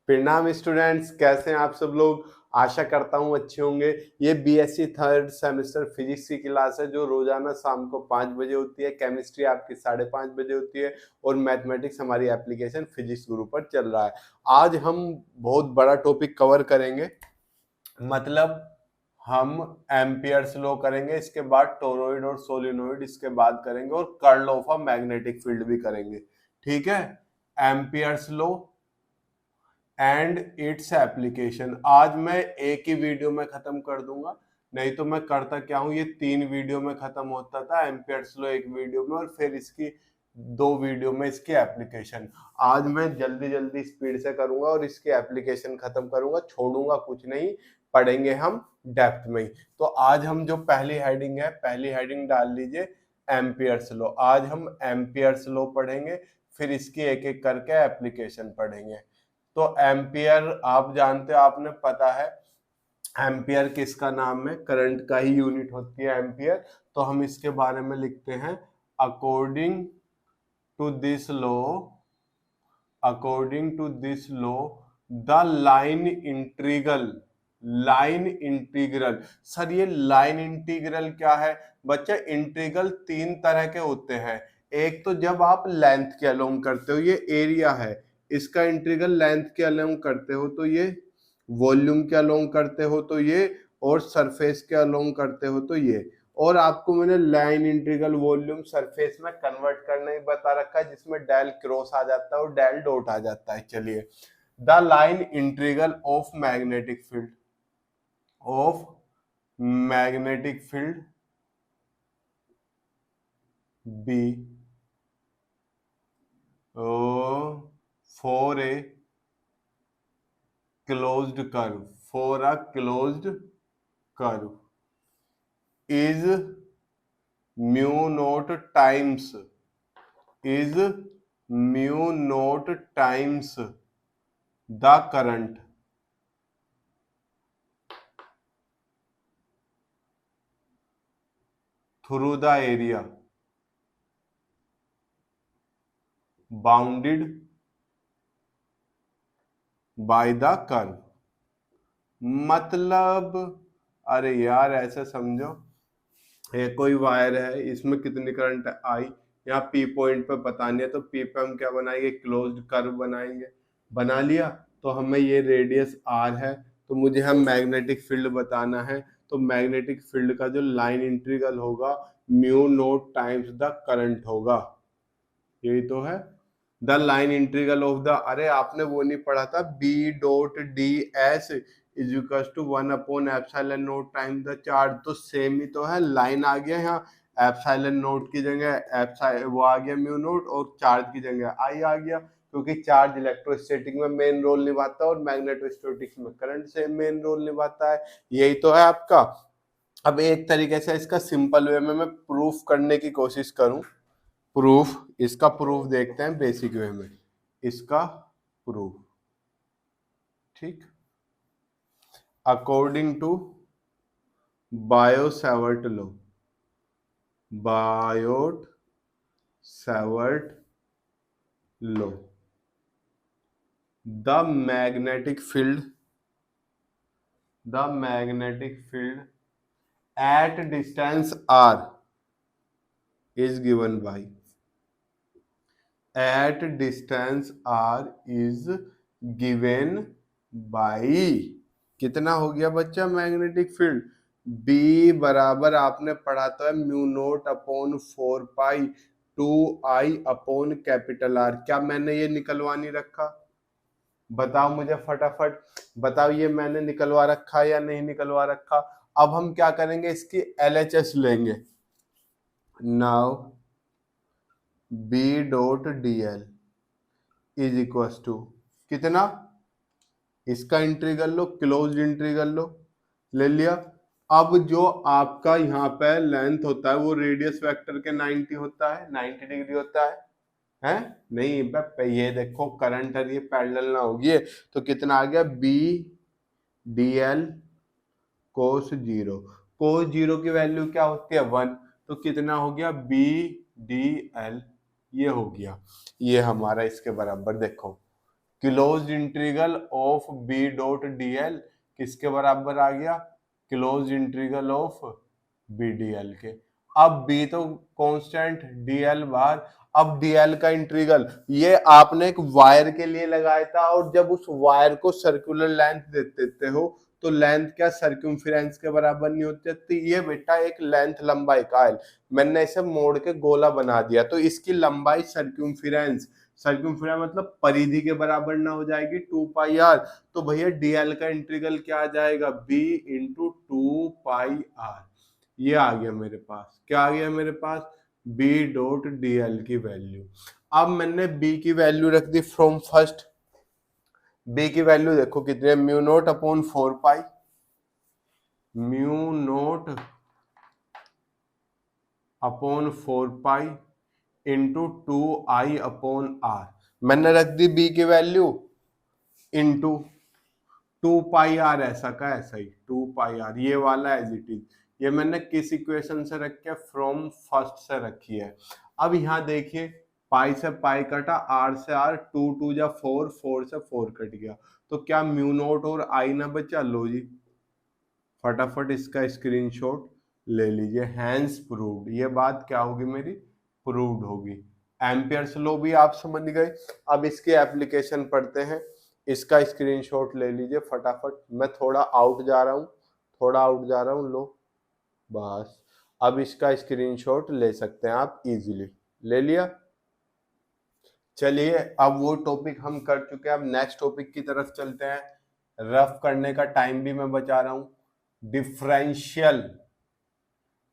प्रणाम स्टूडेंट्स, कैसे हैं आप सब लोग। आशा करता हूं अच्छे होंगे। ये बीएससी थर्ड सेमेस्टर फिजिक्स की क्लास है जो रोजाना शाम को 5 बजे होती है। केमिस्ट्री आपकी 5:30 बजे होती है और मैथमेटिक्स हमारी एप्लीकेशन फिजिक्स गुरु पर चल रहा है। आज हम बहुत बड़ा टॉपिक कवर करेंगे, मतलब हम एम्पियर्स लॉ करेंगे, इसके बाद टोरॉइड और सोलिनॉइड इसके बाद करेंगे और curl of a magnetic field भी करेंगे। ठीक है, Ampere's law and its application आज मैं एक ही वीडियो में खत्म कर दूंगा। नहीं तो मैं करता क्या हूं, ये 3 वीडियो में खत्म होता था, एम्पियर्स लॉ एक वीडियो में और फिर इसकी 2 वीडियो में इसकी एप्लीकेशन। आज मैं जल्दी जल्दी स्पीड से करूंगा और इसकी एप्लीकेशन खत्म करूंगा, छोड़ूंगा कुछ नहीं, पढ़ेंगे हम डेप्थ में ही। तो आज हम जो पहली हेडिंग है, पहली हेडिंग डाल लीजिए एम्पियर्स लॉ। आज हम एम्पियर्स लॉ पढ़ेंगे, फिर इसकी एक एक करके एप्लीकेशन पढ़ेंगे। तो एम्पियर आप जानते हो, आपने पता है एम्पियर किसका नाम है, करंट का ही यूनिट होती है एम्पियर। तो हम इसके बारे में लिखते हैं according to this law, according to this law the line integral, line integral. Sir ये लाइन इंटीग्रल क्या है बच्चा? इंटीग्रल 3 तरह के होते हैं। एक तो जब आप लेंथ के अलोंग करते हो, ये एरिया है, इसका इंटीग्रल लेंथ के अलोंग करते हो तो ये, वॉल्यूम के अलोंग करते हो तो ये, और सरफेस के अलोंग करते हो तो ये। और आपको मैंने लाइन इंटीग्रल वॉल्यूम सरफेस में कन्वर्ट करना ही बता रखा है, जिसमें डेल क्रॉस आ जाता है और डेल डॉट आ जाता है। चलिए, the line integral of magnetic field, of magnetic field B for a closed curve, for a closed curve is mu naught times, is mu naught times the current through the area bounded by the curve। मतलब अरे यार ऐसे समझो, ये कोई wire है, इसमें कितनी करंट आई, यहाँ पी पॉइंट पे बतानी है, तो पी पे हम क्या बनाएंगे, क्लोज्ड कर्व बनाएंगे। बना लिया, तो हमें ये रेडियस आर है, तो मुझे हम मैग्नेटिक फील्ड बताना है। तो मैग्नेटिक फील्ड का जो लाइन इंटीग्रल होगा mu naught times the current होगा, यही तो है the line integral of the, अरे आपने वो नहीं पढ़ा था, B dot D S is equal to 1/एप्सिलॉन नॉट टाइम द चार्ज। तो सेम ही तो है, लाइन आ गया यहाँ, एप्सिलॉन नॉट की जगह वो आ गया म्यू नॉट, और चार्ज की जगह आई आ गया, क्योंकि चार्ज इलेक्ट्रोस्टैटिक में मेन रोल निभाता है और मैग्नेटोस्टैटिक्स में करंट से मेन रोल निभाता है। यही तो है आपका। अब एक तरीके से इसका सिंपल वे में मैं प्रूफ करने की कोशिश करूं, प्रूफ, इसका प्रूफ देखते हैं बेसिक वे में, इसका प्रूफ। ठीक, according to Biot Savart law, Biot Savart law, the magnetic field, the magnetic field at distance r is given by, at distance r is given by, कितना हो गया बच्चा मैग्नेटिक फील्ड? B बराबर आपने पढ़ा तो है म्यू नोट अपॉन 4 पाई 2i अपॉन कैपिटल R। क्या मैंने ये निकलवा नहीं रखा? बताओ मुझे फटाफट, बताओ ये मैंने निकलवा रखा या नहीं निकलवा रखा? अब हम क्या करेंगे, इसकी LHS लेंगे। Now B dot DL is equal to कितना, इसका इंटीग्रल लो, क्लोज्ड इंटीग्रल लो, ले लिया। अब जो आपका यहाँ पे लेंथ होता है वो रेडियस वेक्टर के 90 होता है, 90 डिग्री होता है नहीं ये देखो करंट है, ये पैरेलल ना होगी, तो कितना आ गया, B D L cos zero. Cos zero की वैल्यू क्या होती है, 1, तो कितना हो गया, बी डी एल, ये हो गया, ये हमारा इसके बराबर। देखो close integral of B dot D L किसके बराबर आ गया, close integral of B D L के। अब बी तो कांस्टेंट, डी एल बाहर। अब डी एल का इंटीग्रल ये आपने एक वायर के लिए लगाया था, और जब उस वायर को सर्कुलर लेंथ देते हो तो लेंथ क्या सर्कमफेरेंस के बराबर नहीं होती। ये बेटा एक लेंथ लंबाई का है, मैंने इसे मोड़ के गोला बना दिया, तो इसकी लंबाई सर्कमफेरेंस मतलब परिधि के बराबर ना हो जाएगी 2 पाई आर। तो भैया डीएल का इंटीग्रल क्या आ जाएगा, b इंटू 2 पाई आर। ये आ गया मेरे पास, क्या आ गया मेरे पास, b डॉट डीएल की वैल्यू। अब मैंने b की वैल्यू रख दी फ्रॉम फर्स्ट। b की वैल्यू देखो कितनी है, mu naught upon 4 pi, mu naught upon 4 pi into 2i upon R. मैंने रख दी b की वैल्यू इंटू 2 पाई आर, ऐसा का ऐसा ही 2 पाई आर, ये वाला एज इट इज। ये मैंने किस इक्वेशन से रख के, फ्रॉम फर्स्ट से रखी है। अब यहाँ देखिए पाई से पाई कटा, आर से आर, 2 2 जा 4, 4 से 4 कट गया, तो क्या म्यू नोट और आई ना बचा। लो जी फटाफट इसका स्क्रीनशॉट ले लीजिए, हैंस प्रूव्ड। ये बात क्या होगी मेरी, प्रूव्ड होगी। एम्पियर्स लॉ भी आप समझ गए। अब इसकी एप्लीकेशन पढ़ते हैं, इसका स्क्रीनशॉट ले लीजिए फटाफट। मैं थोड़ा आउट जा रहा हूँ, लो बस। अब इसका स्क्रीनशॉट ले सकते हैं आप इजीली, ले लिया। चलिए अब वो टॉपिक हम कर चुके हैं, अब नेक्स्ट टॉपिक की तरफ चलते हैं। रफ करने का टाइम भी मैं बचा रहा हूँ।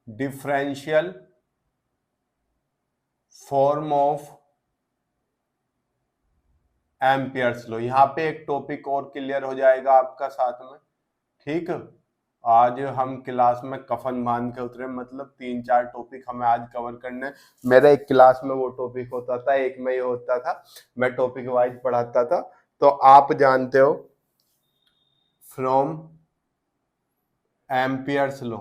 डिफरेंशियल फॉर्म ऑफ एम्पियर्स लो। यहाँ पे एक टॉपिक और क्लियर हो जाएगा आपका साथ में, ठीक। आज हम क्लास में कफन बांध के उतरे, मतलब 3-4 टॉपिक हमें आज कवर करने। मेरा एक क्लास में वो टॉपिक होता था, एक में ये होता था, मैं टॉपिक वाइज पढ़ाता था। तो आप जानते हो फ्रॉम एम्पियर्स लॉ,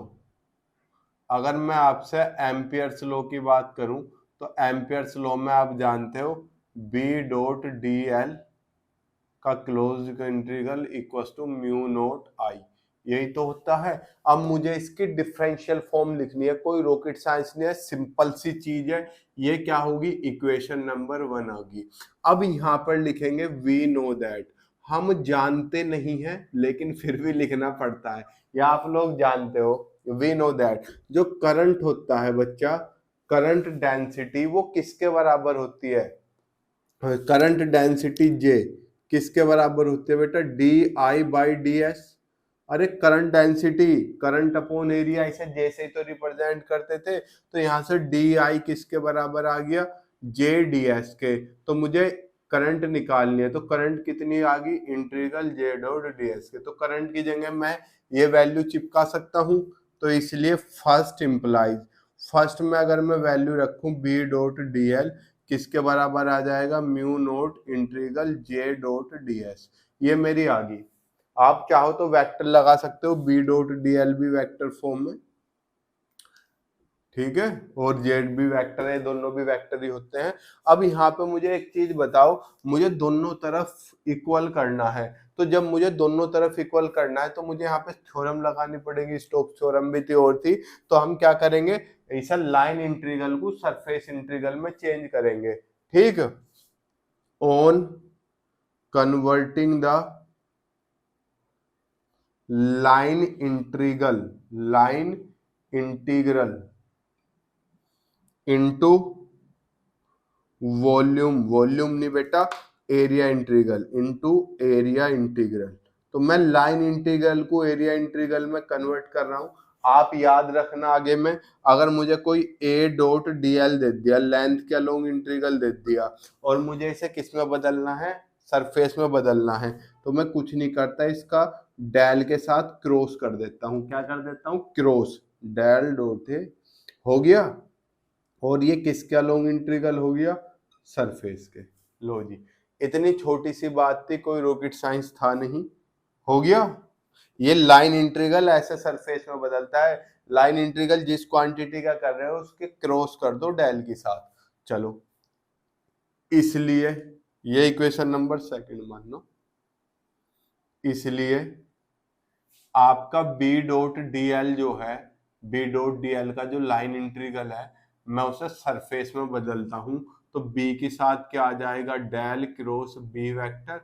अगर मैं आपसे एम्पियर्स लॉ की बात करूं तो एम्पियर्स लॉ में आप जानते हो बी डॉट डी एल का close integral equal to mu naught I, यही तो होता है। अब मुझे इसकी डिफरेंशियल फॉर्म लिखनी है, कोई रॉकेट साइंस नहीं है, सिंपल सी चीज है। ये क्या होगी, इक्वेशन नंबर 1 होगी। अब यहाँ पर लिखेंगे वी नो दैट, हम जानते नहीं हैं लेकिन फिर भी लिखना पड़ता है, या आप लोग जानते हो। वी नो दैट जो करंट होता है बच्चा, करंट डेंसिटी वो किसके बराबर होती है, करंट डेंसिटी जे किसके बराबर होती है बेटा, D I by D S. अरे current density current upon area, इसे जे से तो रिप्रेजेंट करते थे, तो यहाँ से डी आई किसके बराबर आ गया, जे डी एस के। तो मुझे करंट निकालनी है, तो करंट कितनी आ गई, integral J dot D S के। तो करंट की जगह मैं ये वैल्यू चिपका सकता हूँ, तो इसलिए फर्स्ट इम्प्लाइज, फर्स्ट में अगर मैं वैल्यू रखूं बी डॉट डी एल किसके बराबर आ जाएगा, mu naught integral J dot D S. ये मेरी आ गई। आप चाहो तो वेक्टर लगा सकते हो, बी डॉट डी एल भी वेक्टर फॉर्म में, ठीक है, और जेड भी वेक्टर है, दोनों भी वेक्टर ही होते हैं। अब यहाँ पे मुझे एक चीज बताओ, मुझे दोनों तरफ इक्वल करना है, तो जब मुझे दोनों तरफ इक्वल करना है तो मुझे यहाँ पे थ्योरम लगानी पड़ेगी, स्टोक्स थ्योरम भी थी और थी। तो हम क्या करेंगे, ऐसा लाइन इंटीग्रल को सरफेस इंटीग्रल में चेंज करेंगे, ठीक। On converting the line integral into volume नहीं बेटा, area integral into area integral. तो मैं लाइन इंटीग्रल को एरिया इंटीग्रल में कन्वर्ट कर रहा हूं। आप याद रखना आगे में, अगर मुझे कोई ए डॉट डी एल दे दिया, लेंथ के अलोंग इंटीग्रल दे दिया, और मुझे इसे किस में बदलना है, सरफेस में बदलना है, तो मैं कुछ नहीं करता, इसका डेल के साथ क्रॉस कर देता हूं। क्या कर देता हूं, क्रॉस, डेल डॉट हो गया, और ये किसके अलोंग इंटीग्रल हो गया, सरफेस के। लो जी इतनी छोटी सी बात थी, कोई रॉकेट साइंस था नहीं, हो गया। ये लाइन इंटीग्रल ऐसे सरफेस में बदलता है, लाइन इंटीग्रल जिस क्वांटिटी का कर रहे हो उसके क्रॉस कर दो डेल के साथ। चलो इसलिए ये इक्वेशन नंबर सेकंड मान लो। इसलिए आपका बी डॉट डी एल जो है, बी डॉट डी एल का जो लाइन इंटीग्रल है, मैं उसे सरफेस में बदलता हूं, तो बी के साथ क्या आ जाएगा, डेल क्रॉस बी वेक्टर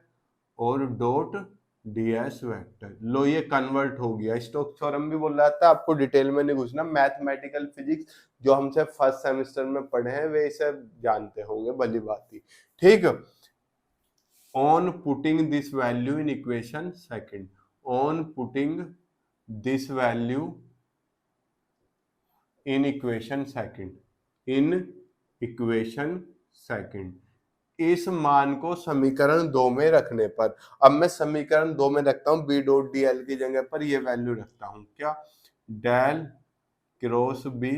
और डॉट ds वेक्टर। लो ये कन्वर्ट हो गया। स्टोक्स थ्योरम भी बोल रहा था, आपको डिटेल में नहीं घुसना, मैथमेटिकल फिजिक्स जो हमसे फर्स्ट सेमेस्टर में पढ़े हैं वे इसे जानते होंगे भली बात ही। ठीक, on putting this value in equation second, on putting this value in equation second, in equation second, इस मान को समीकरण 2 में रखने पर, अब मैं समीकरण 2 में रखता हूं बी डॉट डी एल की जगह पर ये वैल्यू रखता हूं, क्या, del cross B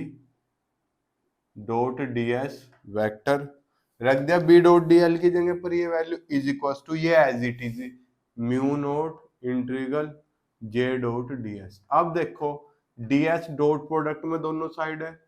dot D S vector रख दिया, बी डॉट डी एल की जगह पर ये वैल्यू इज इक्वल टू ये as it is mu naught integral J dot D S. अब देखो डी एस डॉट प्रोडक्ट में दोनों साइड है,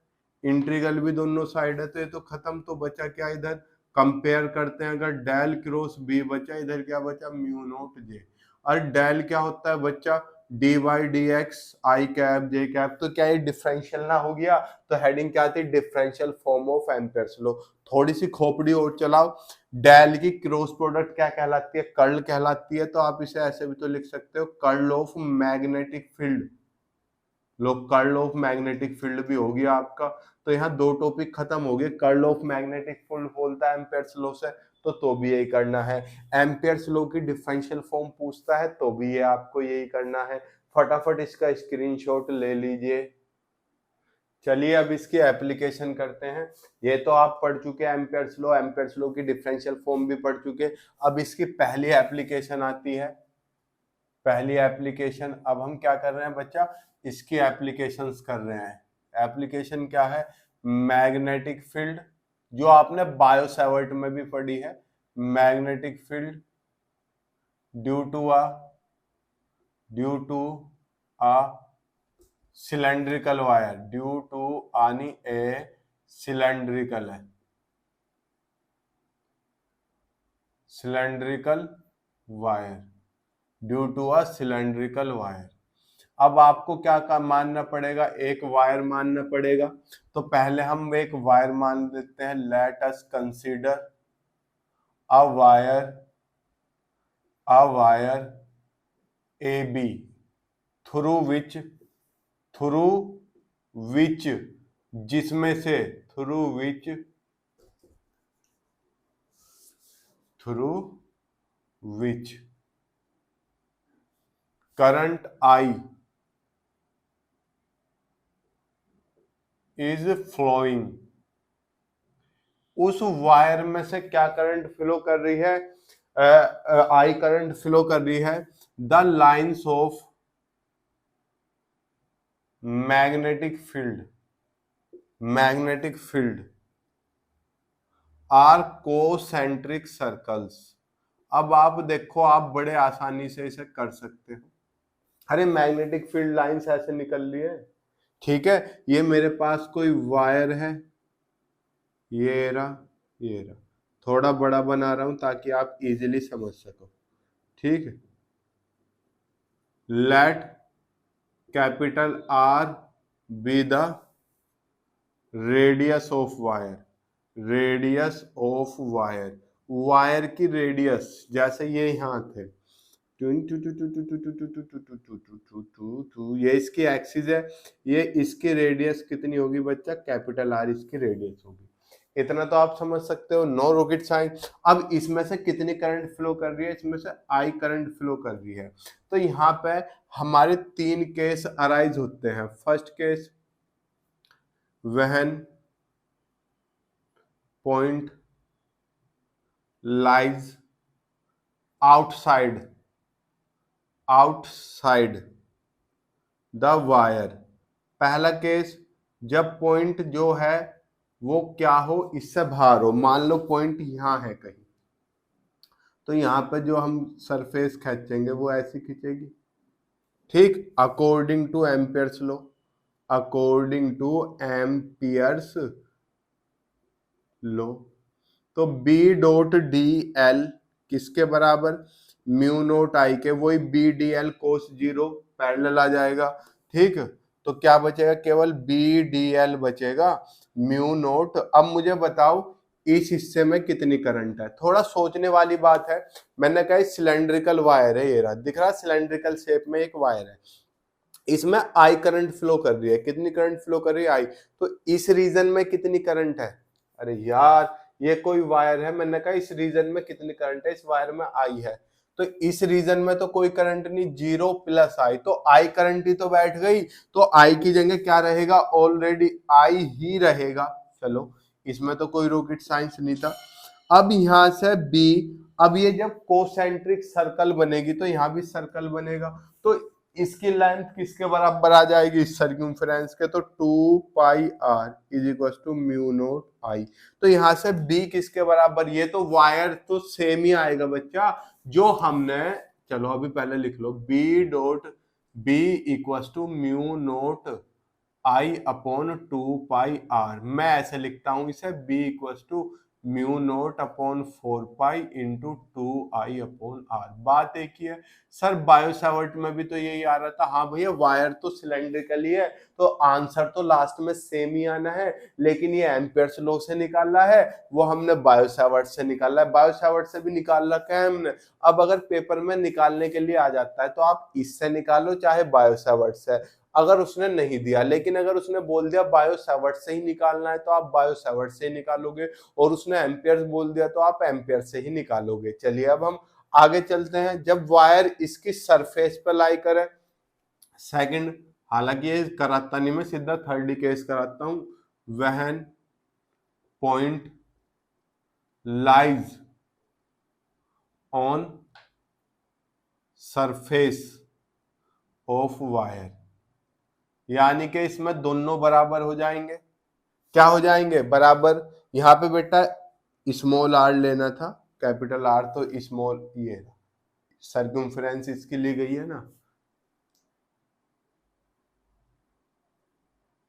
इंटीग्रल भी दोनों साइड है, तो ये तो खत्म, तो बचा क्या इधर, कंपेयर करते हैं, अगर डेल क्रॉस बी बचा, इधर क्या बचा, म्यू नोट जे, और डेल क्या होता है बच्चा, डी वाई डी एक्स आई कैप जे कैप, तो क्या ये डिफरेंशियल ना हो गया, तो हेडिंग क्या थी, differential form of Ampere's law. थोड़ी सी खोपड़ी और चलाओ, डेल की क्रॉस प्रोडक्ट क्या कहलाती है, कर्ल कहलाती है, तो आप इसे ऐसे भी तो लिख सकते हो, curl of magnetic field, low curl of magnetic field भी हो गया आपका। तो यहाँ दो टॉपिक खत्म हो गए, कर्ल ऑफ मैग्नेटिक फील्ड बोलता है एम्पेयर्स लॉ से, तो भी यही करना है, एम्पेयर्स लॉ की डिफरेंशियल फॉर्म पूछता है तो भी ये आपको यही करना है। फटाफट इसका स्क्रीनशॉट ले लीजिए। चलिए अब इसकी एप्लीकेशन करते हैं। ये तो आप पढ़ चुके हैं एम्पेयर्स लॉ की डिफरेंशियल फॉर्म भी पढ़ चुके। अब इसकी पहली एप्लीकेशन आती है, पहली एप्लीकेशन। अब हम क्या कर रहे हैं बच्चा, इसकी एप्लीकेशंस कर रहे हैं। एप्लीकेशन क्या है, मैग्नेटिक फील्ड, जो आपने बायो सेवर्ट में भी पढ़ी है, magnetic field due to a cylindrical wire, due to आनी ए सिलेंड्रिकल है, cylindrical wire, due to a cylindrical wire. अब आपको क्या मानना पड़ेगा, एक वायर मानना पड़ेगा, तो पहले हम एक वायर मान लेते हैं, let us consider a wire A B through which जिसमें से through which current I is flowing, उस वायर में से क्या करंट फ्लो कर रही है, आई करंट फ्लो कर रही है, the lines of magnetic field are concentric circles. अब आप देखो, आप बड़े आसानी से इसे कर सकते हो। अरे मैग्नेटिक फील्ड लाइंस ऐसे निकल रही है, ठीक है, ये मेरे पास कोई वायर है, ये रहा, थोड़ा बड़ा बना रहा हूं ताकि आप इजीली समझ सको, ठीक है। Let capital R be the radius of wire की रेडियस, जैसे ये यहाँ थे, ये इसकी एक्सिस है, ये इसकी रेडियस कितनी होगी बच्चा, कैपिटल आर इसकी रेडियस होगी। इतना तो आप समझ सकते हो, नो रॉकेट साइंस। अब इसमें से कितनी करंट फ्लो कर रही है, इसमें से आई करंट फ्लो कर रही है। तो यहाँ पे हमारे 3 केस अराइज होते हैं। First case, when point lies outside the wire. पहला केस, जब पॉइंट जो है वो क्या हो, इससे बाहर हो। मान लो पॉइंट यहाँ है कहीं, तो यहाँ पे जो हम सरफेस खींचेंगे वो ऐसी खींचेगी, ठीक, अकॉर्डिंग टू एम्पियर्स लॉ। तो बी डॉट डी एल किसके बराबर, म्यू नोट आई के, वही B D L cos zero parallel आ जाएगा। ठीक, तो क्या बचेगा, केवल बी डी एल बचेगा, म्यू नोट। अब मुझे बताओ इस हिस्से में कितनी करंट है, थोड़ा सोचने वाली बात है। मैंने कहा सिलेंड्रिकल वायर है, ये रहा दिख रहा सिलेंड्रिकल शेप में एक वायर है, इसमें आई करंट फ्लो कर रही है, कितनी करंट फ्लो कर रही है, आई। तो इस रीजन में कितनी करंट है, अरे यार ये कोई वायर है, मैंने कहा इस रीजन में कितनी करंट है, इस वायर में आई है, तो इस रीजन में तो कोई करंट नहीं, जीरो प्लस आई, तो आई करंट ही तो बैठ गई, तो आई की जगह क्या रहेगा, ऑलरेडी आई ही रहेगा। चलो इसमें तो कोई रॉकेट साइंस नहीं था। अब यहां से बी, अब ये जब कोसेंट्रिक सर्कल बनेगी तो यहां भी सर्कल बनेगा, तो इसकी लेंथ किसके बराबर आ जाएगी, इस सर्कमफेरेंस के, तो 2 pi R is equal to mu naught I. तो यहां से बी किसके बराबर, ये तो वायर तो सेम ही आएगा बच्चा जो हमने, चलो अभी पहले लिख लो, B dot B equal to mu naught I upon 2 pi R, मैं ऐसे लिखता हूं इसे, B equal to mu naught upon 4 pi into 2 I upon R. बात एक ही है सर, बायो सावर्ट में भी तो यही आ रहा था, हाँ भैया वायर तो सिलेंड्रिकल ही है, तो आंसर तो लास्ट में सेम ही आना है, लेकिन ये एम्पियर्स लॉ से निकालना है, वो हमने बायो सावर्ट से निकाला है, बायो सावर्ट से भी निकाल रखा है हमने। अब अगर पेपर में निकालने के लिए आ जाता है तो आप इससे निकालो चाहे बायो सावर्ट से, अगर उसने नहीं दिया, लेकिन अगर उसने बोल दिया बायो सावर्ट से ही निकालना है तो आप बायो सावर्ट से ही निकालोगे, और उसने एम्पियर्स बोल दिया तो आप एम्पियर से ही निकालोगे। चलिए अब हम आगे चलते हैं। जब वायर इसकी सरफेस पर लाई करे, सेकंड, हालांकि ये कराता नहीं, मैं सीधा थर्ड केस कराता हूं, when point lies on surface of wire, यानी कि इसमें दोनों बराबर हो जाएंगे, क्या हो जाएंगे, बराबर। यहां पे बेटा स्मॉल आर लेना था, कैपिटल आर तो स्मॉल, ये सर्कमफेरेंस इसकी ली गई है ना,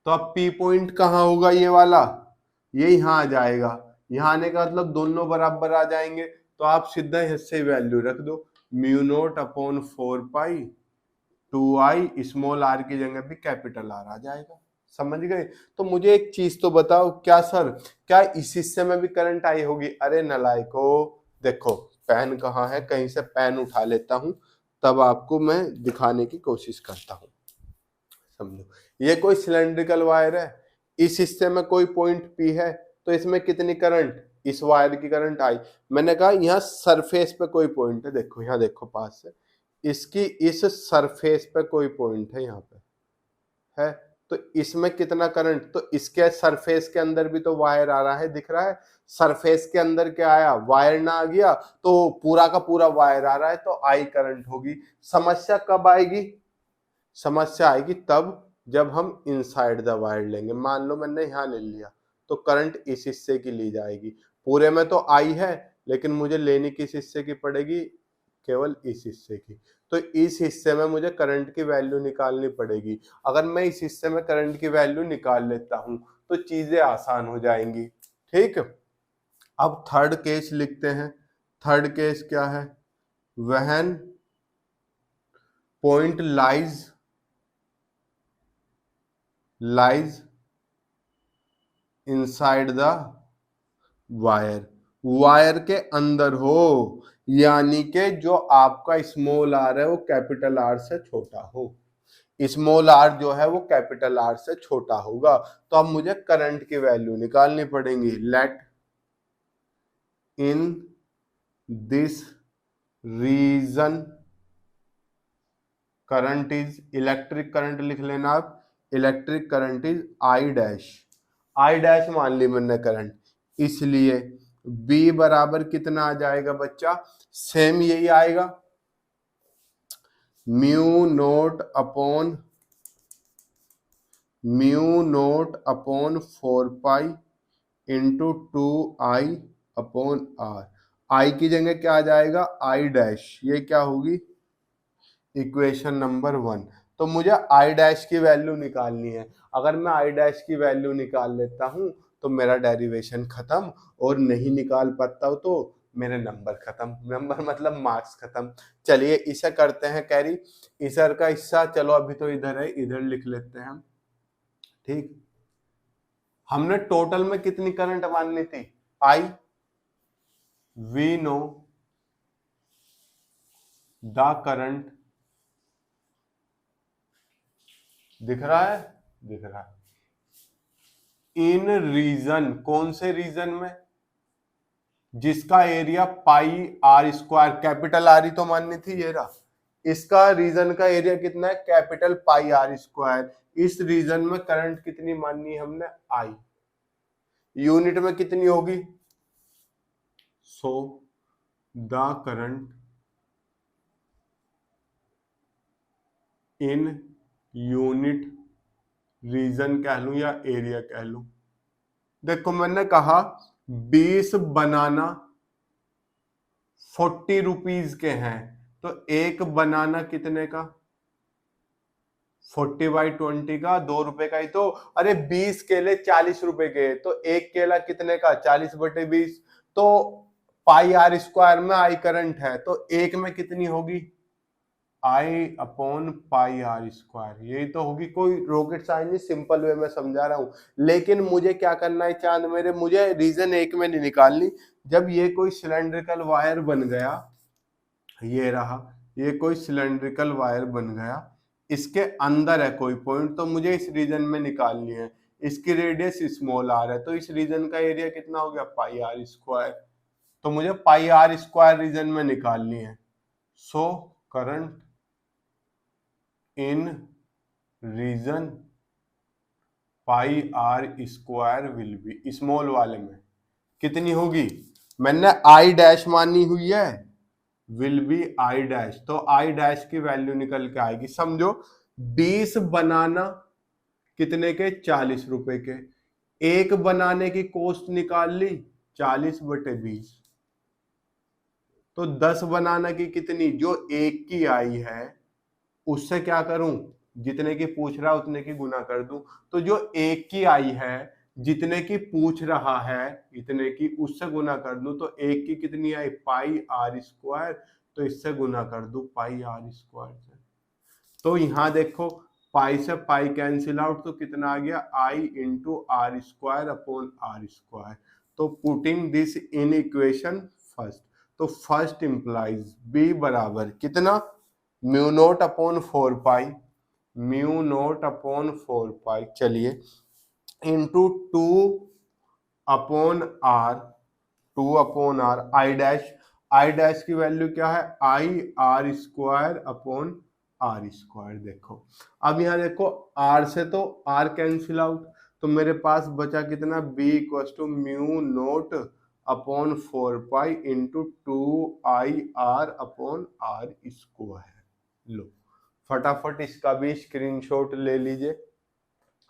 तो अब पी पॉइंट कहां होगा, ये वाला, ये यहां आ जाएगा, यहां आने का मतलब दोनों बराबर आ जाएंगे, तो आप सीधा इससे वैल्यू रख दो, mu naught upon 4 pi 2 I, small R की जगह भी कैपिटल आर आ जाएगा। समझ गए। तो मुझे एक चीज तो बताओ, क्या सर क्या इस हिस्से में भी करंट आई होगी, अरे नलायको, देखो पेन कहाँ है, कहीं से पेन उठा लेता हूं तब आपको मैं दिखाने की कोशिश करता हूं। समझो ये कोई सिलेंड्रिकल वायर है, इस हिस्से में कोई पॉइंट पी है, तो इसमें कितनी करंट, इस वायर की करंट आई। मैंने कहा यहाँ सरफेस पे कोई पॉइंट है, देखो यहाँ देखो पास से, इसकी इस सरफेस पे कोई पॉइंट है, यहाँ पे है, तो इसमें कितना करंट, तो इसके सरफेस के अंदर भी तो वायर आ रहा है, दिख रहा है, सरफेस के अंदर क्या आया, वायर ना आ गया, तो पूरा का पूरा वायर आ रहा है, तो आई करंट होगी। समस्या कब आएगी, समस्या आएगी तब जब हम इनसाइड द वायर लेंगे। मान लो मैंने यहाँ ले लिया, तो करंट इस हिस्से की ली जाएगी, पूरे में तो आई है, लेकिन मुझे लेनी किस हिस्से की पड़ेगी, केवल इस हिस्से की, तो इस हिस्से में मुझे करंट की वैल्यू निकालनी पड़ेगी। अगर मैं इस हिस्से में करंट की वैल्यू निकाल लेता हूं तो चीजें आसान हो जाएंगी। ठीक, अब थर्ड केस लिखते हैं। थर्ड केस क्या है, when point lies inside the wire, wire के अंदर हो, यानी कि जो आपका स्मॉल आर है वो कैपिटल आर से छोटा हो, स्मॉल आर जो है वो कैपिटल आर से छोटा होगा, तो अब मुझे करंट की वैल्यू निकालनी पड़ेगी। Let in this region current is, electric current लिख लेना आप, electric current is I dash, I dash मान ली मैंने करंट, इसलिए B बराबर कितना आ जाएगा बच्चा, सेम यही आएगा, mu naught upon 4 pi into 2 I upon R, I की जगह क्या आ जाएगा, आई डैश, ये क्या होगी इक्वेशन नंबर 1। तो मुझे आई डैश की वैल्यू निकालनी है, अगर मैं आई डैश की वैल्यू निकाल लेता हूं तो मेरा डेरिवेशन खत्म, और नहीं निकाल पाता हूं तो मेरे नंबर खत्म, नंबर मतलब मार्क्स खत्म। चलिए इसे करते हैं कैरी, इधर का हिस्सा चलो अभी तो इधर है, इधर लिख लेते हैं हम। ठीक, हमने टोटल में कितनी करंट माननी थी, आई, वी नो द करंट, दिख रहा है, दिख रहा है, इन रीजन, कौन से रीजन में, जिसका area pi R square, capital R ही तो माननी थी, ये रहा, इसका रीजन का एरिया कितना है, कैपिटल पाई आर स्क्वायर। इस रीजन में करंट कितनी माननी है हमने, आई, यूनिट में कितनी होगी, so the current in unit region कह लूं या एरिया कह लूं। देखो मैंने कहा 20 बनाना 40 रुपीज के हैं, तो एक बनाना कितने का, 40/20 का, 2 रुपए का ही तो, अरे 20 केले 40 रुपए के, तो एक केला कितने का, 40/20, तो पाई आर स्क्वायर में आई करंट है, तो एक में कितनी होगी, आई अपॉन पाई आर स्क्वायर, यही तो होगी। कोई रॉकेट साइंस नहीं, सिंपल वे में समझा रहा हूं, लेकिन मुझे क्या करना है चांद मेरे, मुझे रीजन एक में नहीं निकालनी। जब ये कोई सिलेंड्रिकल वायर बन गया, ये रहा, ये कोई सिलेंड्रिकल वायर बन गया, इसके अंदर है कोई पॉइंट, तो मुझे इस रीजन में निकालनी है, इसकी रेडियस स्मॉल आर है, तो इस रीजन का एरिया कितना हो गया, पाई आर स्क्वायर, तो मुझे पाई आर स्क्वायर रीजन में निकालनी है। So current in region pi R square will be, small वाले में कितनी होगी, मैंने आई डैश मानी हुई है, विल बी आई डैश, तो आई डैश की वैल्यू निकल के आएगी, समझो 20 बनाना कितने के, 40 रुपए के, एक बनाने की कॉस्ट निकाल ली 40/20, तो 10 बनाना की कितनी, जो एक की आई है उससे क्या करूं, जितने की पूछ रहा उतने की गुना कर दूं, तो जो एक की आई है जितने की पूछ रहा है इतने की, उससे गुना कर दूं, तो एक की कितनी आई, पाई आर स्क्वायर, तो इससे गुना कर दूं पाई आर स्क्वायर से। तो यहां देखो पाई से पाई कैंसिल आउट, तो कितना आ गया, I into R square upon R square. तो putting this in equation first, तो फर्स्ट इंप्लाइज बी बराबर कितना, mu naught upon 4 pi, mu naught upon 4 pi, चलिए into 2/r, 2/r, I dash की वैल्यू क्या है, I R square upon R square. देखो अब यहाँ देखो आर से तो आर कैंसिल आउट, तो मेरे पास बचा कितना, B equal to mu naught upon 4 pi into 2IR upon R square. लो फटाफट इसका भी स्क्रीनशॉट ले लीजिए,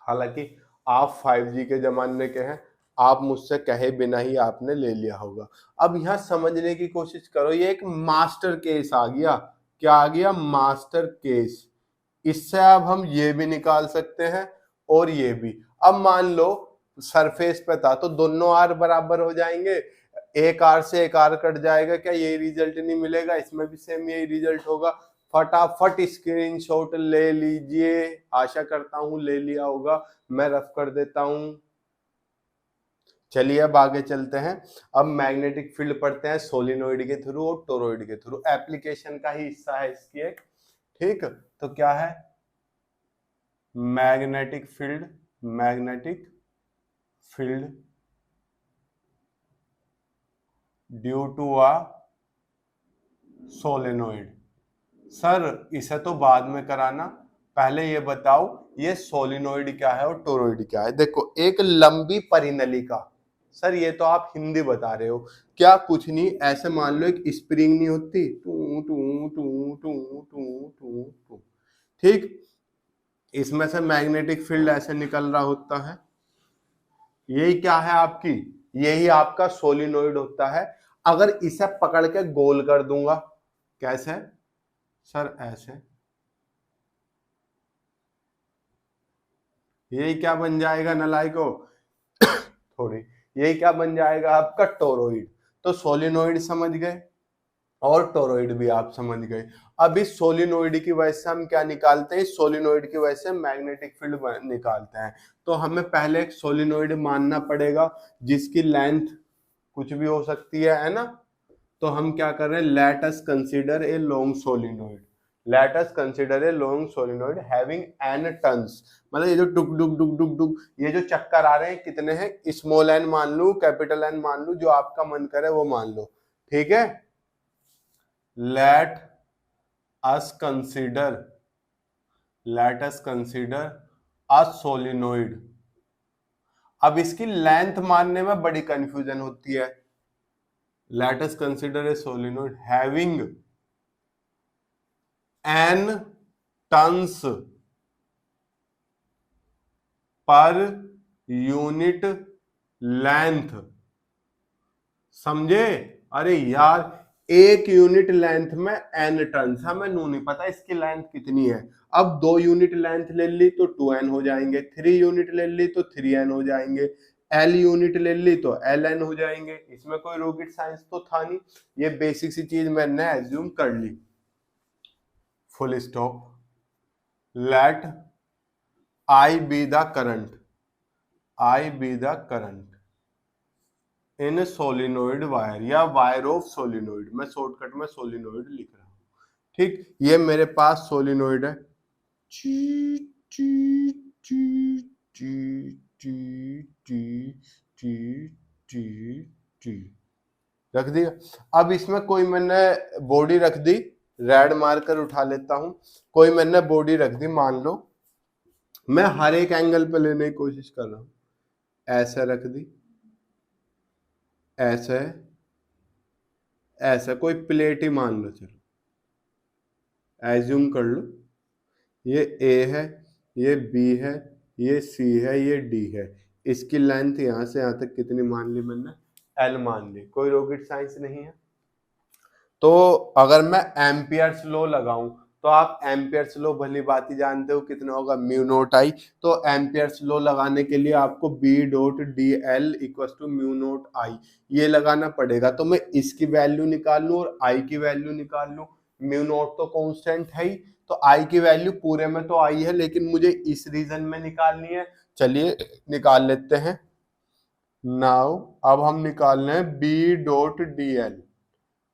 हालांकि आप 5G के जमाने के हैं, आप मुझसे कहे बिना ही आपने ले लिया होगा। अब यहाँ समझने की कोशिश करो, ये एक मास्टर केस आ गया, क्या आ गया, मास्टर केस। इससे अब हम ये भी निकाल सकते हैं और ये भी। अब मान लो सरफेस पे था तो दोनों आर बराबर हो जाएंगे, एक आर से एक आर कट जाएगा, क्या यही रिजल्ट नहीं मिलेगा, इसमें भी सेम यही रिजल्ट होगा। फटाफट स्क्रीनशॉट ले लीजिए, आशा करता हूं ले लिया होगा, मैं रफ कर देता हूं। चलिए अब आगे चलते हैं, अब मैग्नेटिक फील्ड पढ़ते हैं सोलिनोइड के थ्रू और टोरॉइड के थ्रू, एप्लीकेशन का ही हिस्सा है इसकी एक। ठीक, तो क्या है, magnetic field, magnetic field due to a solenoid. Sir इसे तो बाद में कराना, पहले ये बताओ ये सोलिनोइड क्या है और टोरॉइड क्या है। देखो एक लंबी परिनलिका, सर ये तो आप हिंदी बता रहे हो, क्या कुछ नहीं, ऐसे मान लो एक स्प्रिंग नहीं होती, टू टू टू टू टू टू टू, ठीक, इसमें से मैग्नेटिक फील्ड ऐसे निकल रहा होता है, यही क्या है आपकी, यही आपका सोलिनोइड होता है। अगर इसे पकड़ के गोल कर दूंगा, कैसे, सर ऐसे, यही क्या बन जाएगा नलाइको, थोड़ी, यही क्या बन जाएगा आपका टोरॉइड। तो सोलिनोइड समझ गए और टोरॉइड भी आप समझ गए। अब इस सोलिनोइड की वजह से हम क्या निकालते हैं, सोलिनोइड की वजह से मैग्नेटिक फील्ड निकालते हैं। तो हमें पहले एक सोलिनोइड मानना पड़ेगा जिसकी लेंथ कुछ भी हो सकती है ना। तो हम क्या कर रहे हैं, let us consider a long solenoid, late us consider a long solenoid having an turns. मतलब ये जो डुक डुक डुक डुक डुक ये जो चक्कर आ रहे हैं कितने हैं, स्मॉल एन मान लू कैपिटल एन मान लू, जो आपका मन करे वो मान लो, ठीक है। let us consider a solenoid। अब इसकी लेंथ मानने में बड़ी कंफ्यूजन होती है। let us consider a solenoid having n turns per unit length। समझे? अरे यार, एक यूनिट लेंथ में n टर्न्स, हमें नू नहीं पता इसकी लेंथ कितनी है। अब 2 यूनिट लेंथ ले ली तो 2n हो जाएंगे, 3 यूनिट ले ली तो 3n हो जाएंगे, l यूनिट ले ली तो ln हो जाएंगे। इसमें कोई रॉकेट साइंस तो था नहीं, ये बेसिक सी चीज मैंने एज्यूम कर ली। Full stop. Let I be the current, I be the current in solenoid wire या वायर ऑफ सोलिनोइड, मैं शॉर्टकट में सोलिनोइड लिख रहा हूं, ठीक। ये मेरे पास सोलिनोइड है, ची ची ची ची ची ची ची ची ची, रख दिया। अब इसमें कोई मैंने बॉडी रख दी, रेड मार्कर उठा लेता हूं, कोई मैंने बॉडी रख दी, मान लो मैं हर एक एंगल पे लेने की कोशिश कर रहा हूं, ऐसे रख दी, ऐसे, ऐसा कोई प्लेट ही मान लो, चलो एज्यूम कर लो, ये ए है, ये बी है, ये सी है, ये डी है। इसकी लेंथ यहां से यहां तक कितनी मान ली मैंने, एल मान ली। कोई रॉकेट साइंस नहीं है। तो अगर मैं एम्पियर्स लॉ लगाऊं तो आप एम्पियर्स लॉ भली बात ही जानते हो, कितना होगा, म्यू नॉट आई। तो एम्पियर्स लॉ लगाने के लिए आपको B dot D L equal to mu naught I ये लगाना पड़ेगा। तो मैं इसकी वैल्यू निकाल लूं और आई की वैल्यू निकाल लूं। म्यू नॉट तो कांस्टेंट है ही, तो आई की वैल्यू पूरे में तो आई है, लेकिन मुझे इस रीजन में निकालनी है। चलिए निकाल लेते हैं। नाउ अब हम निकाल रहे हैं बी डॉट डी एल।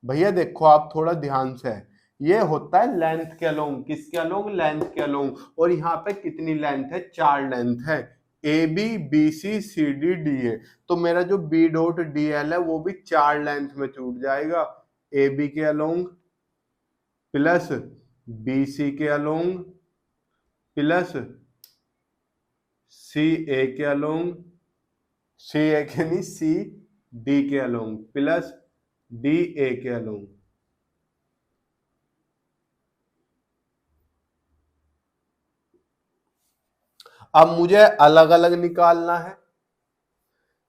भैया देखो आप थोड़ा ध्यान से, ये होता है लेंथ के अलोंग, किसके अलोंग, लेंथ के अलोंग। और यहाँ पे कितनी लेंथ है, 4 लेंथ है, A B B C C D D A. तो मेरा जो बी डॉट डी एल है वो भी 4 लेंथ में टूट जाएगा, ए बी के अलोंग प्लस बी सी के अलोंग प्लस सी ए के अलोंग, सी ए के नहीं सी डी के अलोंग प्लस डी ए के अलोंग। अब मुझे अलग अलग निकालना है,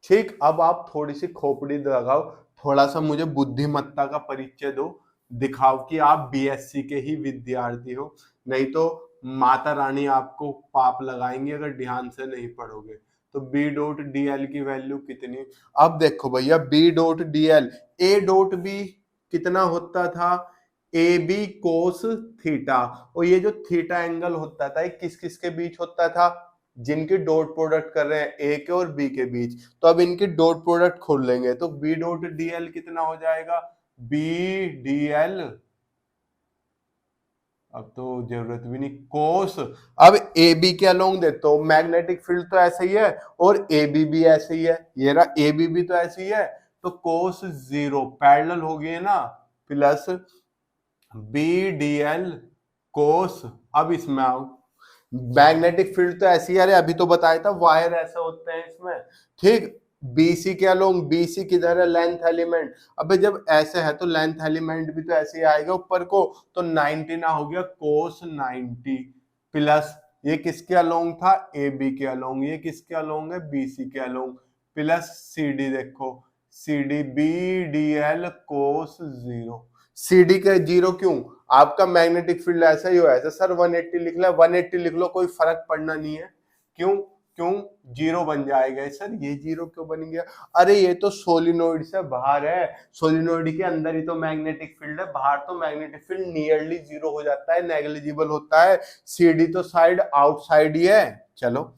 ठीक। अब आप थोड़ी सी खोपड़ी लगाओ, थोड़ा सा मुझे बुद्धिमत्ता का परिचय दो, दिखाओ कि आप बीएससी के ही विद्यार्थी हो, नहीं तो माता रानी आपको पाप लगाएंगे अगर ध्यान से नहीं पढ़ोगे। तो बी डॉट डी एल की वैल्यू कितनी, अब देखो भैया B dot D L, A dot B कितना होता था, ए बी कोस थीटा। और ये जो थीटा एंगल होता था किस किस के बीच होता था, जिनकी डॉट प्रोडक्ट कर रहे हैं ए के और बी के बीच। तो अब इनकी डॉट प्रोडक्ट खोल लेंगे तो बी डॉट डी एल कितना हो जाएगा, बी डी एल, अब तो जरूरत भी नहीं, कोस। अब ए बी के अलोंग देते हो, मैग्नेटिक फील्ड तो ऐसे ही है और ए बी भी ऐसे ही है, ये रहा ए बी भी तो ऐसे ही है, तो कोस 0 पैरेलल हो गए ना, प्लस बी डी एल कोस। अब इसमें आओ, मैग्नेटिक फील्ड तो ऐसी है, अरे अभी तो बताया था वायर ऐसे होते हैं इसमें, ठीक। बीसी के अलोंग, बीसी किधर है, लेंथ एलिमेंट। अबे जब ऐसे है तो लेंथ एलिमेंट भी तो ऐसे ही आएगा ऊपर को, तो 90 ना हो गया कोस 90 प्लस ये किसके अलोंग था, ए बी के अलोंग, ये किसके अलोंग है, बीसी के अलोंग, प्लस सी डी, देखो C D B D L cos 0। C D के 0 क्यों, आपका मैग्नेटिक फील्ड ऐसा ही हो, ऐसा सर 180 लिख लो, 180 लिख लो, कोई फर्क पड़ना नहीं है। क्यों, क्यों जीरो बन जाएगा सर? ये जीरो क्यों बन गया? अरे ये तो सोलिनोइड से बाहर है, सोलिनोइड के अंदर ही तो मैग्नेटिक फील्ड है, बाहर तो मैग्नेटिक फील्ड नियरली जीरो हो जाता है, नेग्लिजिबल होता है। CD तो साइड आउटसाइड ही है। चलो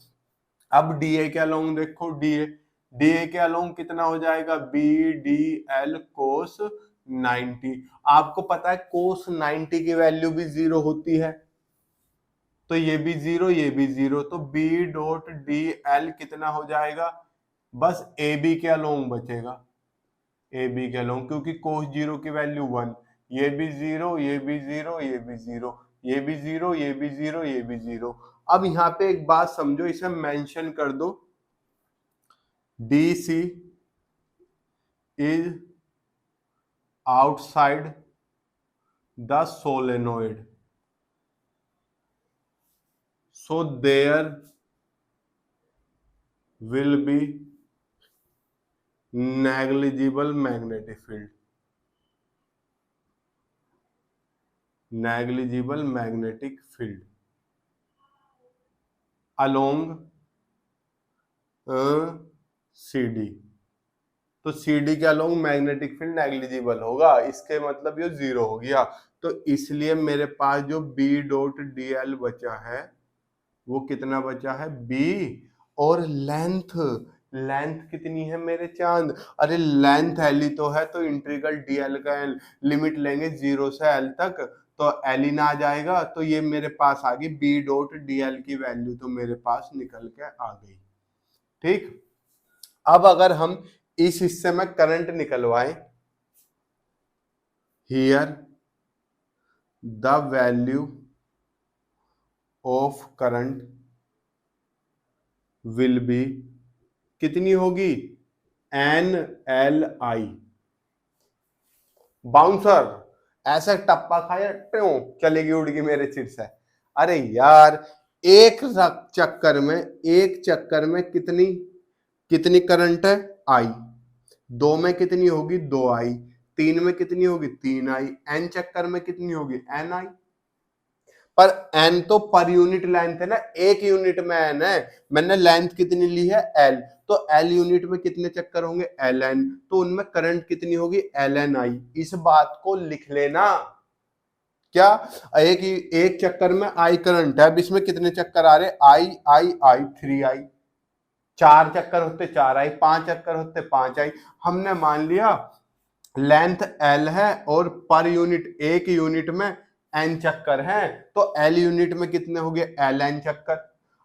अब DA के अलोंग देखो, DA के अलोंग कितना हो जाएगा? BDL कोस 90। आपको पता है कोस 90 की वैल्यू भी जीरो होती है, तो ये भी जीरो, ये भी जीरो, तो B.DL कितना हो जाएगा? बस AB के अलोंग बचेगा, AB के अलोंग, क्योंकि कोस जीरो की वैल्यू 1। ये भी जीरो, ये भी जीरो, ये भी जीरो, ये भी जीरो, ये भी जीरो, ये भी जीरो। अब यहाँ पे एक बात समझो, इसे मेंशन कर दो, DC is outside the solenoid, so there will be negligible magnetic field, negligible magnetic field along CD। तो CD के अलोंग मैग्नेटिक फील्ड नेग्लिजिबल होगा, इसके मतलब ये जीरो हो गया। तो इसलिए मेरे पास जो B.DL बचा है वो कितना बचा है? B। और लेंथ, लेंथ कितनी है मेरे चांद? अरे लेंथ L ही तो है, तो इंटीग्रल DL का लिमिट लेंगे 0 से L तक, तो L ही ना आ जाएगा, तो ये मेरे पास आ गई B.DL की वैल्यू, तो मेरे पास निकल के आ गई। ठीक, अब अगर हम इस हिस्से में करंट निकलवाएं, here the value of current will be, कितनी होगी? NLI। बाउंसर ऐसे टप्पा खाया ट्यों चलेगी उड़ गई मेरे सिर से। अरे यार एक चक्कर में कितनी करंट है? I। 2 में कितनी होगी? 2I। 3 में कितनी होगी? 3I। N चक्कर में कितनी होगी? NI। पर N तो पर यूनिट लेंथ है ना, एक यूनिट में N है, मैंने लेंथ कितनी ली है? L, तो L यूनिट में कितने चक्कर होंगे? LN, तो उनमें करंट कितनी होगी? LNI। इस बात को लिख लेना। क्या? एक चक्कर में I करंट है, अब इसमें कितने चक्कर आ रहे? I 3I, 4 चक्कर होते 4I, 5 चक्कर होते 5I। हमने मान लिया लेंथ L है और पर यूनिट, एक यूनिट में N चक्कर है, तो L यूनिट में कितने हो गए? LN चक्कर।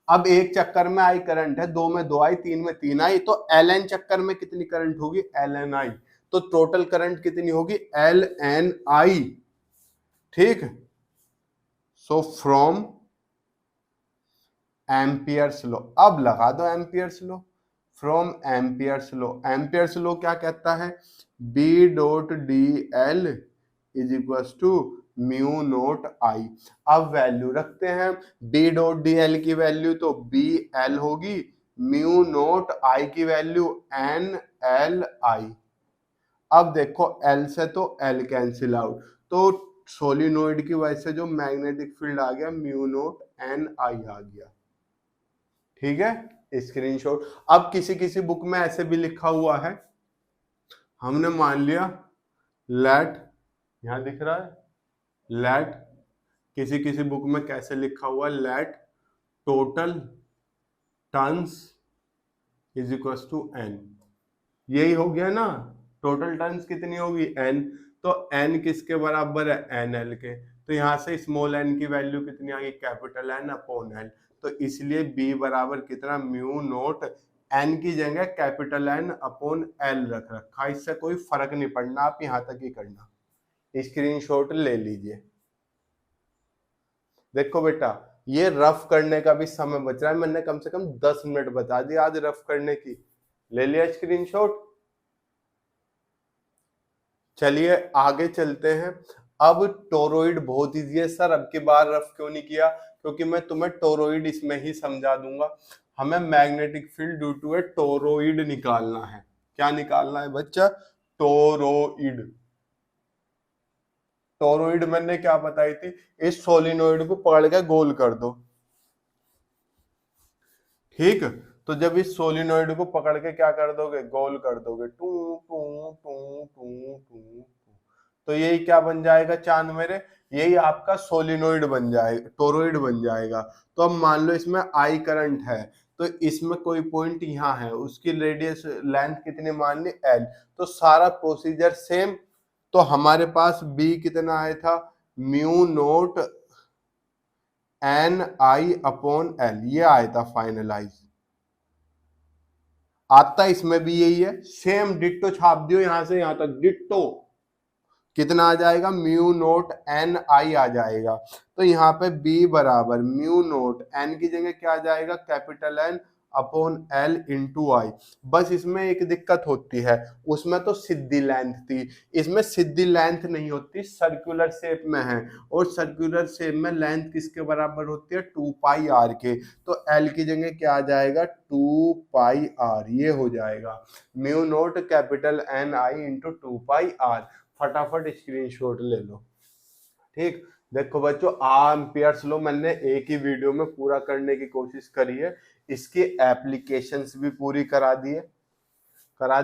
अब एक चक्कर में I करंट है, 2 में 2I, 3 में 3I, तो LN चक्कर में कितनी करंट होगी? LNI। तो टोटल करंट कितनी होगी? LNI। ठीक, सो फ्रॉम एम्पियर्स लॉ, अब लगा दो Ampere's law. From Ampere's law, Ampere's law क्या कहता है? B.DL is equal to mu naught I। अब वैल्यू रखते हैं, B.DL की वैल्यू तो BL होगी, म्यू नोट I की वैल्यू NLI। अब देखो L से तो L कैंसिल आउट, तो सोलिनोइड की वजह से जो मैग्नेटिक फील्ड आ गया म्यू नोट NI आ गया। ठीक है, स्क्रीनशॉट। अब किसी बुक में ऐसे भी लिखा हुआ है, हमने मान लिया लेट, यहां दिख रहा है लेट, किसी बुक में कैसे लिखा हुआ है? Let total turns is equal to N। यही हो गया ना, टोटल टर्न्स कितनी होगी? N, तो N किसके बराबर है? NL के, तो यहां से स्मॉल n की वैल्यू कितनी आ गई? Capital N upon L। तो इसलिए B बराबर कितना? म्यू नोट N की जगह कैपिटल N अपॉन L रख रखा, इससे कोई फर्क नहीं पड़ना, आप यहां तक ही करना। स्क्रीनशॉट ले लीजिए। देखो बेटा, ये रफ करने का भी समय बच रहा है, मैंने कम से कम 10 मिनट बता दिया आज रफ करने की। ले लिया स्क्रीनशॉट? चलिए आगे चलते हैं। अब टोरॉइड बहुत इजी है सर, अब की बार रफ क्यों नहीं किया? क्योंकि मैं तुम्हें टोरॉइड इसमें ही समझा दूंगा। हमें magnetic field due to a toroid निकालना है। क्या निकालना है बच्चा? टोरॉइड। टोरॉइड मैंने क्या बताई थी? इस सोलिनोइड को पकड़ के गोल कर दो, ठीक। तो जब इस सोलिनॉइड को पकड़ के क्या कर दोगे, गोल कर दोगे, टू टू टू टू टू, तो यही क्या बन जाएगा चांद मेरे, यही आपका सोलिनॉइड बन जाएगा, टोरॉइड बन जाएगा। तो अब मान लो इसमें आई करंट है, तो इसमें कोई पॉइंट यहाँ है, उसकी रेडियस लेंथ कितनी मान ली, एल। तो सारा प्रोसीजर सेम। तो हमारे पास बी कितना आया था, म्यू नोट एन आई अपॉन एल, ये आया था फाइनलाइज। आता इसमें भी यही है, सेम डिट्टो छाप दियो यहां से यहां तक, डिट्टो। कितना आ जाएगा, म्यू नोट एन आई आ जाएगा। तो यहाँ पे बी बराबर म्यू नोट एन की जगह क्या आ जाएगा, capital N upon L into I. बस इसमें एक दिक्कत होती है, उसमें तो सीधी लेंथ थी, इसमें सीधी लेंथ नहीं होती, सर्कुलर शेप में है, और सर्कुलर शेप में लेंथ किसके बराबर होती है, 2 पाई आर के। तो एल की जगह क्या आ जाएगा, 2 पाई आर, ये हो जाएगा mu naught capital N I into 2 pi R. फटाफट स्क्रीनशॉट ले लो। ठीक, देखो बच्चों, एम्पियर्स लो मैंने एक ही वीडियो में पूरा करने की कोशिश करी है, इसकी एप्लीकेशंस भी पूरी करा दी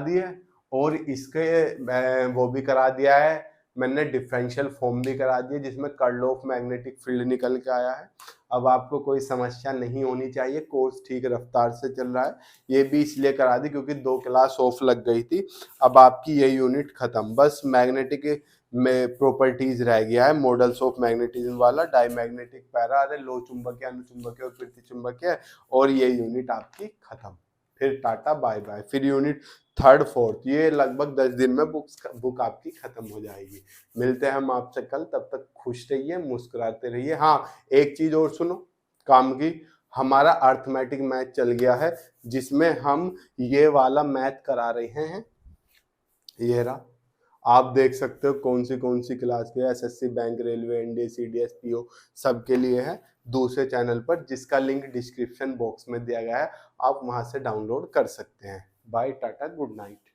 है, और इसके वो भी करा दिया है मैंने, डिफरेंशियल फॉर्म भी करा दिया जिसमें कर्ल ऑफ मैग्नेटिक फील्ड निकल के आया है। अब आपको कोई समस्या नहीं होनी चाहिए, कोर्स ठीक रफ्तार से चल रहा है। ये भी इसलिए करा दी क्योंकि 2 क्लास ऑफ लग गई थी। अब आपकी ये यूनिट खत्म, बस मैग्नेटिक में प्रॉपर्टीज रह गया है, मॉडल्स ऑफ मैग्नेटिज्म वाला, डायमैग्नेटिक पैरा, अरे लो चुंबकीय, अनुचुंबकीय और प्रतिचुंबकीय, और ये यूनिट आपकी खत्म। फिर टाटा बाय बाय। फिर यूनिट थर्ड फोर्थ ये लगभग 10 दिन में बुक आपकी खत्म हो जाएगी। मिलते हैं हम आपसे कल, तब तक खुश रहिए, मुस्कुराते रहिए। हाँ, एक चीज और सुनो काम की, हमारा अर्थमेटिक मैथ चल गया है जिसमें हम ये वाला मैथ करा रहे हैं, ये रहा, आप देख सकते हो कौन सी क्लास के, SSC, bank, railway, NDA, CDS, PO, सबके लिए है, दूसरे चैनल पर, जिसका लिंक डिस्क्रिप्शन बॉक्स में दिया गया है, आप वहां से डाउनलोड कर सकते हैं। Bye, tata, good night.